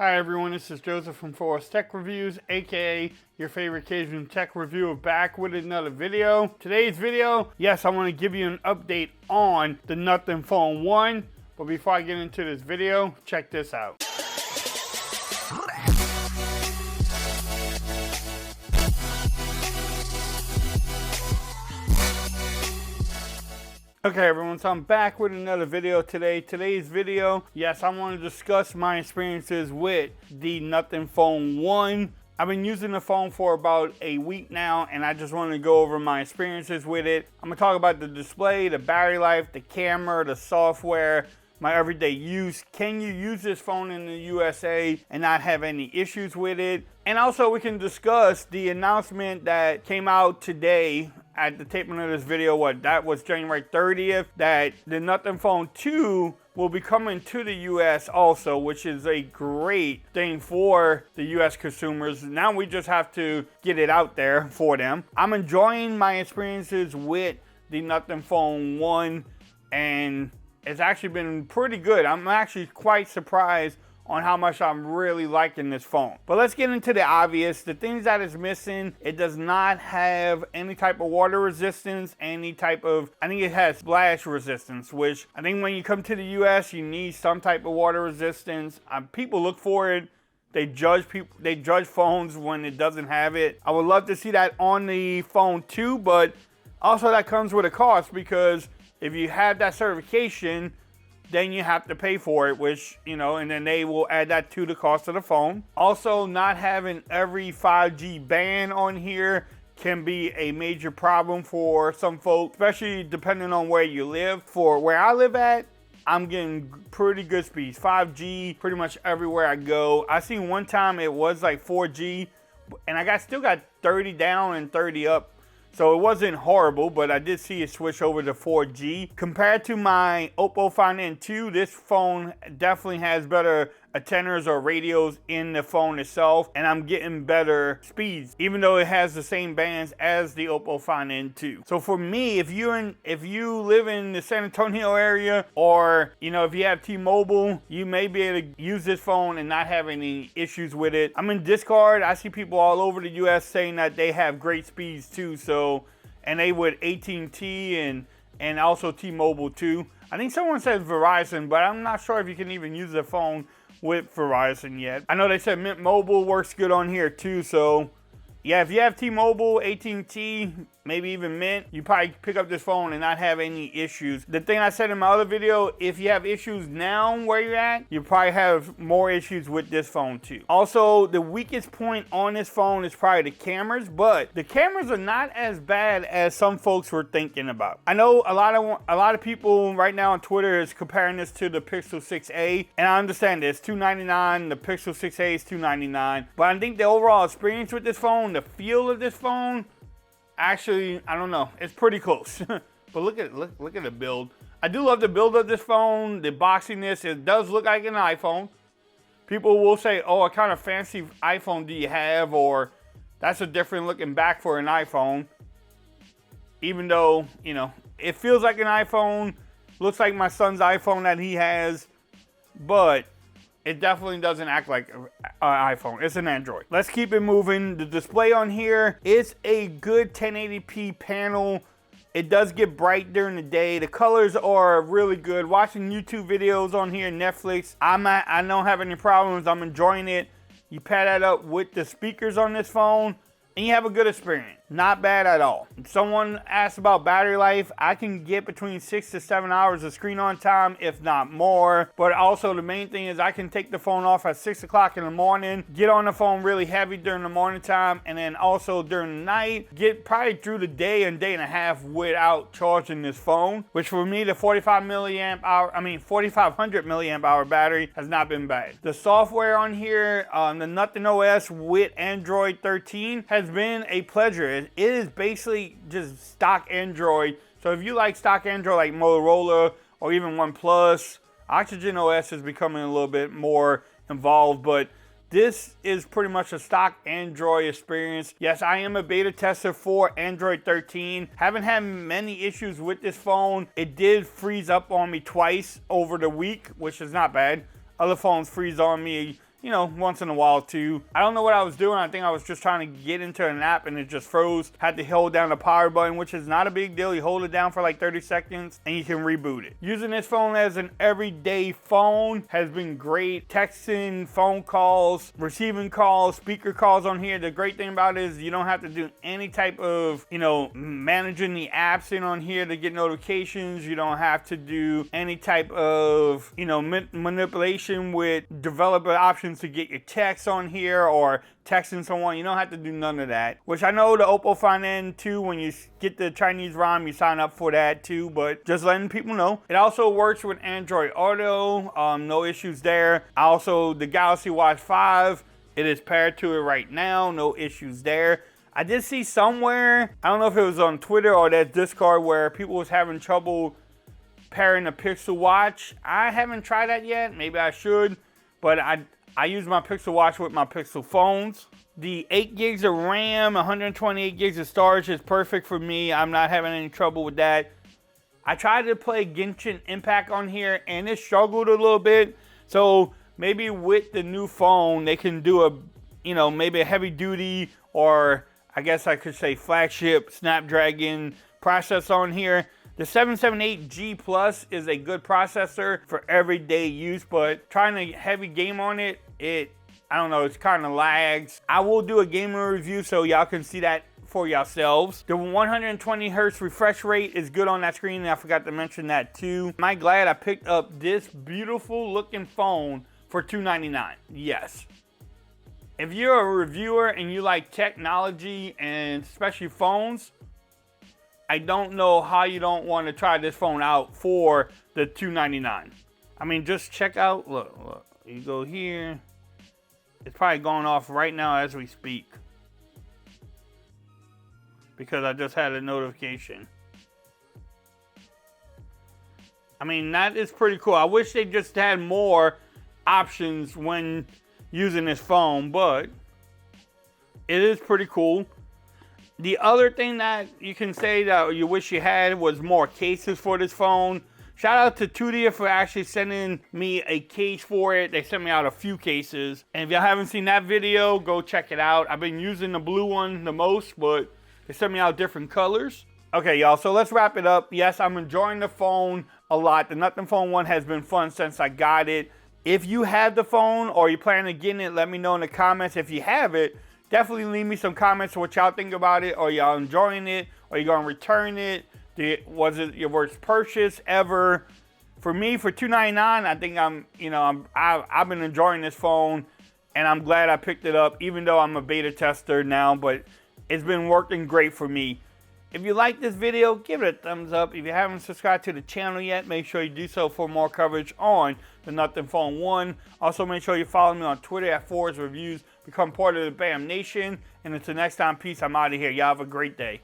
Hi everyone, this is Joseph from Forest Tech Reviews, aka your favorite Cajun tech reviewer, back with another video. Today's video, yes, I want to give you an update on the Nothing Phone 1, but before I get into this video, check this out. Okay everyone, so I'm back with another video today. Today's video, yes, I want to discuss my experiences with the Nothing Phone 1. I've been using the phone for about a week now, and I just want to go over my experiences with it. I'm going to talk about the display, the battery life, the camera, the software, my everyday use. Can you use this phone in the USA and not have any issues with it? And also we can discuss the announcement that came out today at the taping of this video. That was January 30th, that the Nothing Phone 2 will be coming to the US also, which is a great thing for the US consumers. Now we just have to get it out there for them. I'm enjoying my experiences with the Nothing Phone 1, and it's actually been pretty good. I'm actually quite surprised on how much I'm really liking this phone. But let's get into the obvious. The things that it's missing, it does not have any type of water resistance, any type of, I think it has splash resistance, which I think when you come to the US, you need some type of water resistance. People look for it. They judge phones when it doesn't have it. I would love to see that on the phone too, but also that comes with a cost, because if you have that certification, then you have to pay for it, which, you know, and then they will add that to the cost of the phone. Also, not having every 5G band on here can be a major problem for some folks, especially depending on where you live. For where I live at, I'm getting pretty good speeds. 5G pretty much everywhere I go. I seen one time it was like 4G, and I still got 30 down and 30 up. So it wasn't horrible, but I did see it switch over to 4G. Compared to my Oppo Find N2, this phone definitely has better antennas or radios in the phone itself, and I'm getting better speeds, even though it has the same bands as the Oppo Find N2. So for me, if you live in the San Antonio area, or you know, if you have T-Mobile, you may be able to use this phone and not have any issues with it. I'm in Discord. I see people all over the US saying that they have great speeds too. So, and they with AT&T and also T-Mobile too. I think someone said Verizon, but I'm not sure if you can even use the phone with Verizon yet. I know they said Mint Mobile works good on here too, so yeah, if you have T-Mobile, AT&T, maybe even Mint, you probably pick up this phone and not have any issues. The thing I said in my other video, if you have issues now where you're at, you probably have more issues with this phone too. Also, the weakest point on this phone is probably the cameras, but the cameras are not as bad as some folks were thinking about. I know a lot of people right now on Twitter is comparing this to the Pixel 6a, and I understand this. $299, the Pixel 6a is $299, but I think the overall experience with this phone, the feel of this phone, actually, I don't know, it's pretty close. But look at the build. I do love the build of this phone, the boxiness. It does look like an iPhone. People will say, oh, what kind of fancy iPhone do you have? Or that's a different looking back for an iPhone. Even though, you know, it feels like an iPhone, looks like my son's iPhone that he has, but it definitely doesn't act like an iPhone. It's an Android. Let's keep it moving. The display on here is a good 1080p panel. It does get bright during the day. The colors are really good. Watching YouTube videos on here, Netflix, I don't have any problems. I'm enjoying it. You pair that up with the speakers on this phone, and you have a good experience. Not bad at all. Someone asked about battery life. I can get between 6 to 7 hours of screen on time, if not more. But also the main thing is I can take the phone off at 6 o'clock in the morning, get on the phone really heavy during the morning time, and then also during the night, get probably through the day and day and a half without charging this phone, which for me, the 4500 milliamp hour battery has not been bad. The software on here, the Nothing OS with Android 13 has been a pleasure. It is basically just stock Android. So if you like stock Android like Motorola or even OnePlus, Oxygen OS is becoming a little bit more involved, but this is pretty much a stock Android experience. Yes, I am a beta tester for Android 13. Haven't had many issues with this phone. It did freeze up on me twice over the week, which is not bad. Other phones freeze on me you know, once in a while too. I don't know what I was doing. I think I was just trying to get into an app and it just froze. Had to hold down the power button, which is not a big deal. You hold it down for like 30 seconds and you can reboot it. Using this phone as an everyday phone has been great. Texting, phone calls, receiving calls, speaker calls on here. The great thing about it is you don't have to do any type of, you know, managing the apps in on here to get notifications. You don't have to do any type of, you know, manipulation with developer options to get your text on here or texting someone. You don't have to do none of that, which I know the Oppo Find N2, when you get the Chinese ROM, you sign up for that too, but just letting people know. It also works with Android Auto, no issues there. Also, the Galaxy Watch 5, it is paired to it right now, no issues there. I did see somewhere, I don't know if it was on Twitter or that Discord, where people was having trouble pairing a Pixel Watch. I haven't tried that yet, maybe I should, but I use my Pixel Watch with my Pixel phones. The 8 gigs of RAM, 128 gigs of storage is perfect for me. I'm not having any trouble with that. I tried to play Genshin Impact on here and it struggled a little bit. So maybe with the new phone, they can do a, you know, maybe a heavy duty, or I guess I could say flagship Snapdragon processor on here. The 778G Plus is a good processor for everyday use, but trying to heavy game on it, I don't know, it's kind of lags. I will do a gaming review so y'all can see that for yourselves. The 120 hertz refresh rate is good on that screen, and I forgot to mention that too. Am I glad I picked up this beautiful looking phone for $299? Yes. If you're a reviewer and you like technology and especially phones, I don't know how you don't want to try this phone out for the $299. I mean, just check out, look, you go here. It's probably going off right now as we speak, because I just had a notification. I mean, that is pretty cool. I wish they just had more options when using this phone, but it is pretty cool. The other thing that you can say that you wish you had was more cases for this phone. Shout out to Tudia for actually sending me a case for it. They sent me out a few cases. And if y'all haven't seen that video, go check it out. I've been using the blue one the most, but they sent me out different colors. Okay, y'all, so let's wrap it up. Yes, I'm enjoying the phone a lot. The Nothing Phone 1 has been fun since I got it. If you have the phone or you plan on getting it, let me know in the comments. If you have it, definitely leave me some comments what y'all think about it. Or y'all enjoying it? Or you gonna return it? Was it your worst purchase ever? For me, for $299, I think I've been enjoying this phone, and I'm glad I picked it up, even though I'm a beta tester now. But it's been working great for me. If you like this video, give it a thumbs up. If you haven't subscribed to the channel yet, make sure you do so for more coverage on the Nothing Phone 1. Also, make sure you follow me on Twitter at Forrest Reviews. Become part of the BAM Nation. And until next time, peace. I'm out of here. Y'all have a great day.